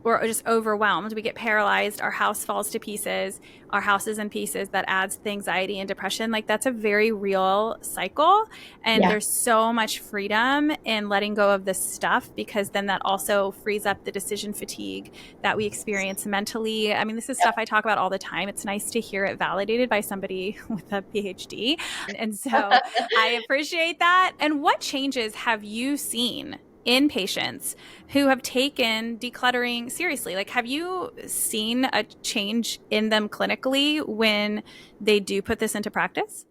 or just overwhelmed. We get paralyzed. Our house falls to pieces. Our house is in pieces. That adds to anxiety and depression. Like that's a very real cycle. And Yeah. there's so much freedom in letting go of this stuff, because then that also frees up the decision fatigue that we experience mentally. I mean, this is stuff I talk about all the time. It's nice to hear it validated by somebody with a PhD. And so I appreciate that. And what changes have you seen in patients who have taken decluttering seriously? Like, have you seen a change in them clinically when they do put this into practice?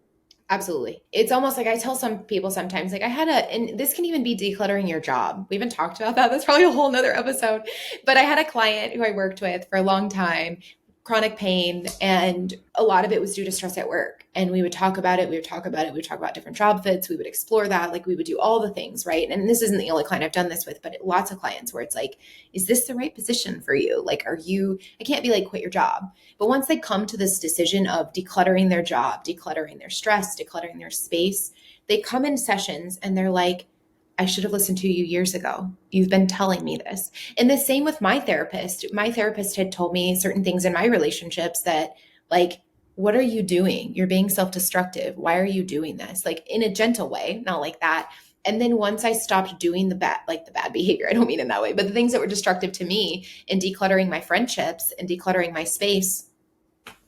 Absolutely. It's almost like I tell some people sometimes, like and this can even be decluttering your job. We haven't talked about that. That's probably a whole nother episode. But I had a client who I worked with for a long time, chronic pain, and a lot of it was due to stress at work. And we would talk about it. We would talk about it. We would talk about different job fits. We would explore that. Like we would do all the things, right? And this isn't the only client I've done this with, but lots of clients where it's like, is this the right position for you? Like, I can't be like, quit your job. But once they come to this decision of decluttering their job, decluttering their stress, decluttering their space, they come in sessions and they're like, I should have listened to you years ago. You've been telling me this. And the same with my therapist. My therapist had told me certain things in my relationships that, like, what are you doing? You're being self-destructive. Why are you doing this? Like in a gentle way, not like that. And then once I stopped doing the bad behavior, I don't mean in that way, but the things that were destructive to me and decluttering my friendships and decluttering my space,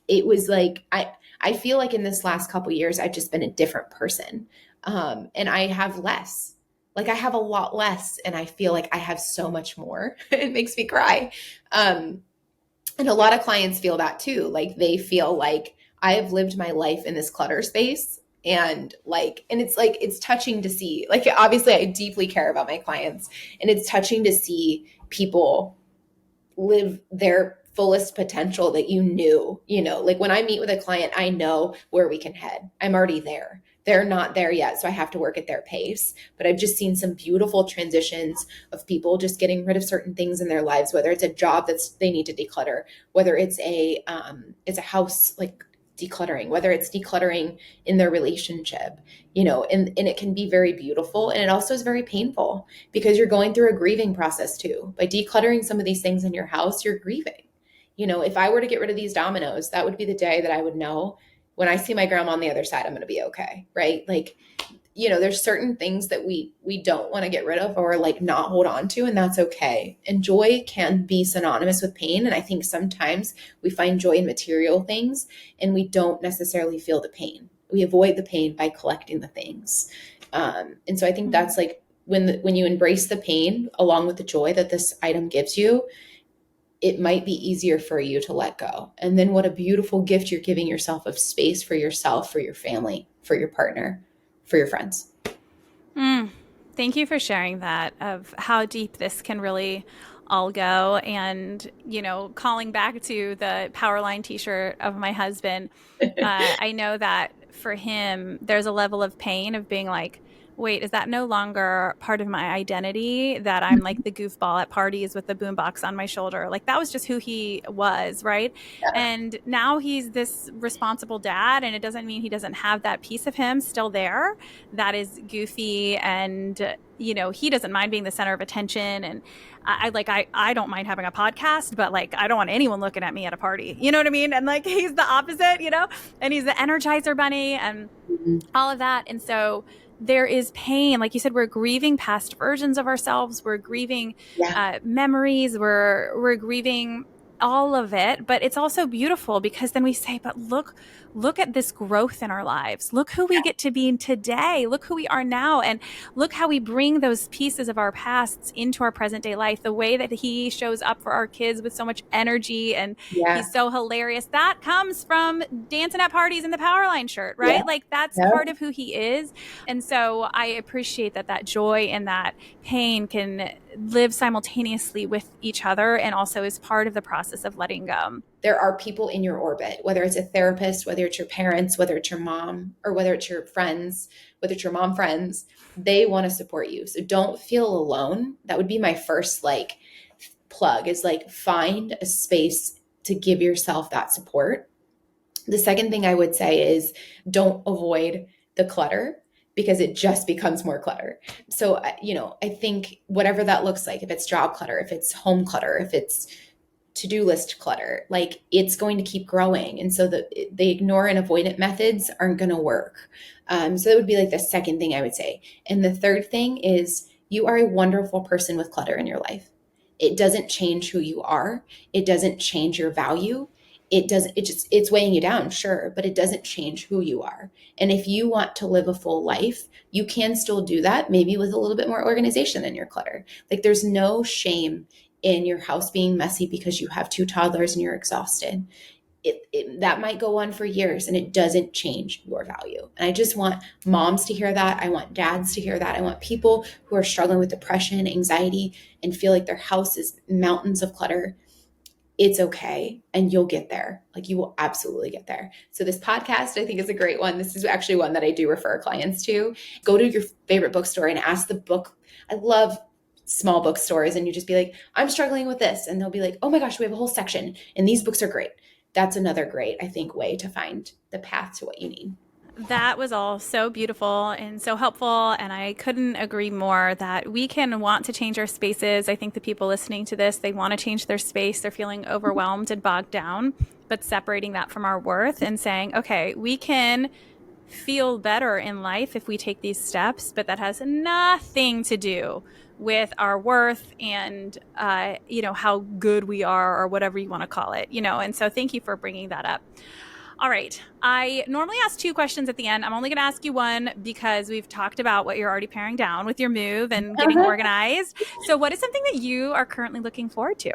it was like, I feel like in this last couple years, I've just been a different person. And I have less, like I have a lot less, and I feel like I have so much more. It makes me cry. And a lot of clients feel that too. Like they feel like I have lived my life in this clutter space. And it's like, it's touching to see, like, obviously I deeply care about my clients, and it's touching to see people live their fullest potential that like when I meet with a client, I know where we can head. I'm already there. They're not there yet. So I have to work at their pace. But I've just seen some beautiful transitions of people just getting rid of certain things in their lives, whether it's a job they need to declutter, whether it's a house, like decluttering, whether it's decluttering in their relationship, and it can be very beautiful. And it also is very painful because you're going through a grieving process too. By decluttering some of these things in your house, you're grieving. If I were to get rid of these dominoes, that would be the day that I would know when I see my grandma on the other side, I'm going to be okay. Right. Like, there's certain things that we don't want to get rid of or like not hold on to, and that's okay. And joy can be synonymous with pain. And I think sometimes we find joy in material things and we don't necessarily feel the pain. We avoid the pain by collecting the things. And so I think that's like when you embrace the pain along with the joy that this item gives you, it might be easier for you to let go. And then what a beautiful gift you're giving yourself of space for yourself, for your family, for your partner, for your friends. Thank you for sharing that, of how deep this can really all go. And, calling back to the Powerline t-shirt of my husband, I know that for him, there's a level of pain of being like, wait, is that no longer part of my identity, that I'm like the goofball at parties with the boombox on my shoulder? Like that was just who he was, right? Yeah. And now he's this responsible dad, and it doesn't mean he doesn't have that piece of him still there that is goofy, and he doesn't mind being the center of attention. And I don't mind having a podcast, but like I don't want anyone looking at me at a party. You know what I mean? And like he's the opposite, and he's the Energizer bunny and all of that. And so there is pain. Like you said, we're grieving past versions of ourselves. We're grieving memories. We're grieving all of it. But it's also beautiful because then we say, but look at this growth in our lives. Look who we get to be today. Look who we are now. And look how we bring those pieces of our pasts into our present day life. The way that he shows up for our kids with so much energy, and he's so hilarious. That comes from dancing at parties in the Powerline shirt, right? Like that's part of who he is. And so I appreciate that joy and that pain can live simultaneously with each other, and also is part of the process of letting go. There are people in your orbit, whether it's a therapist, whether it's your parents, whether it's your mom, or whether it's your friends, whether it's your mom friends, they want to support you. So don't feel alone. That would be my first plug, is like find a space to give yourself that support. The second thing I would say is don't avoid the clutter. because it just becomes more clutter. So, I think whatever that looks like, if it's job clutter, if it's home clutter, if it's to-do list clutter, like it's going to keep growing. And so the ignore and avoidant methods aren't going to work. So that would be like the second thing I would say. And the third thing is you are a wonderful person with clutter in your life. It doesn't change who you are. It doesn't change your value. It's weighing you down, sure, but it doesn't change who you are. And if you want to live a full life, you can still do that, maybe with a little bit more organization than your clutter. Like there's no shame in your house being messy because you have 2 toddlers and you're exhausted. That might go on for years and it doesn't change your value. And I just want moms to hear that. I want dads to hear that. I want people who are struggling with depression, anxiety, and feel like their house is mountains of clutter. It's okay. And you'll get there. Like you will absolutely get there. So this podcast, I think, is a great one. This is actually one that I do refer clients to. Go to your favorite bookstore and ask the book. I love small bookstores, and you just be like, I'm struggling with this. And they'll be like, oh my gosh, we have a whole section and these books are great. That's another great, I think, way to find the path to what you need. That was all so beautiful and so helpful. And I couldn't agree more that we can want to change our spaces. I think the people listening to this, they want to change their space. They're feeling overwhelmed and bogged down, but separating that from our worth and saying, okay, we can feel better in life if we take these steps, but that has nothing to do with our worth and, how good we are or whatever you want to call it, and so thank you for bringing that up. All right. I normally ask 2 questions at the end. I'm only going to ask you one because we've talked about what you're already paring down with your move and getting organized. So what is something that you are currently looking forward to?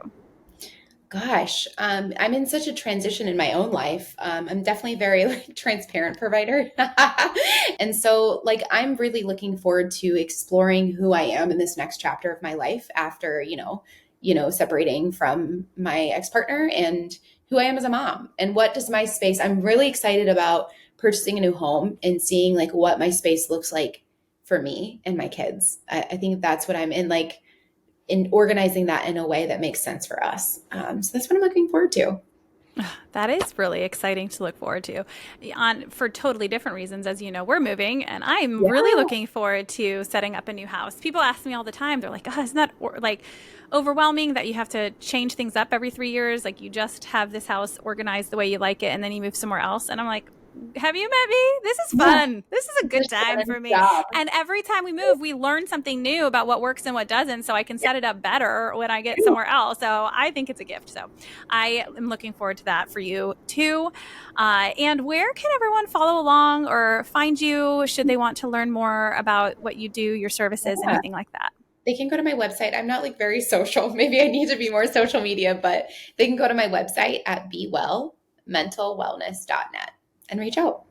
Gosh, I'm in such a transition in my own life. I'm definitely very transparent provider. And so I'm really looking forward to exploring who I am in this next chapter of my life after, separating from my ex-partner, and who I am as a mom, and what does my space, I'm really excited about purchasing a new home and seeing what my space looks like for me and my kids. I think that's what I'm in organizing that in a way that makes sense for us. So that's what I'm looking forward to. That is really exciting to look forward to for totally different reasons. As you know, we're moving and I'm really looking forward to setting up a new house. People ask me all the time, they're like, oh, isn't that overwhelming that you have to change things up every 3 years? Like you just have this house organized the way you like it and then you move somewhere else. And I'm like, have you met me? This is fun. Yeah. This is a good time for me. Job. And every time we move, we learn something new about what works and what doesn't, so I can set it up better when I get somewhere else. So I think it's a gift. So I am looking forward to that for you too. And where can everyone follow along or find you should they want to learn more about what you do, your services, anything like that? They can go to my website. I'm not very social. Maybe I need to be more social media, but they can go to my website at bewellmentalwellness.net. and reach out.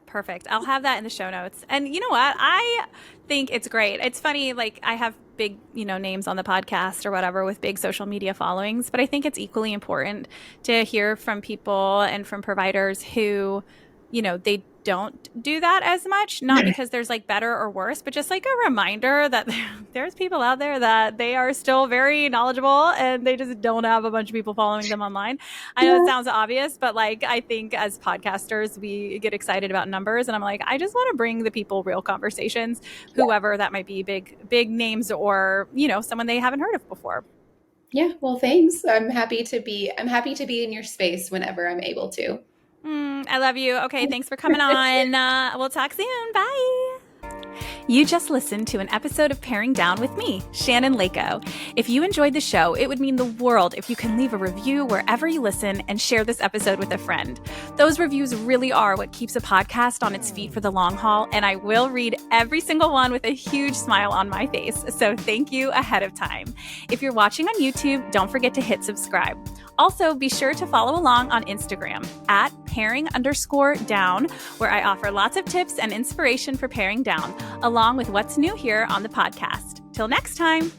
Perfect. I'll have that in the show notes. And you know what? I think it's great. It's funny, I have big, names on the podcast or whatever with big social media followings, but I think it's equally important to hear from people and from providers who, they don't do that as much, not because there's better or worse, but just a reminder that there's people out there that they are still very knowledgeable and they just don't have a bunch of people following them online. I know it sounds obvious, but I think as podcasters, we get excited about numbers, and I'm I just want to bring the people real conversations, whoever that might be, big names or, someone they haven't heard of before. Yeah. Well, thanks. I'm happy to be in your space whenever I'm able to. I love you. Okay, thanks for coming on. We'll talk soon. Bye. You just listened to an episode of Paring Down with me, Shannon Leyko. If you enjoyed the show, it would mean the world if you can leave a review wherever you listen and share this episode with a friend. Those reviews really are what keeps a podcast on its feet for the long haul, and I will read every single one with a huge smile on my face. So thank you ahead of time. If you're watching on YouTube, don't forget to hit subscribe. Also, be sure to follow along on Instagram at paring_down, where I offer lots of tips and inspiration for paring down, along with what's new here on the podcast. Till next time.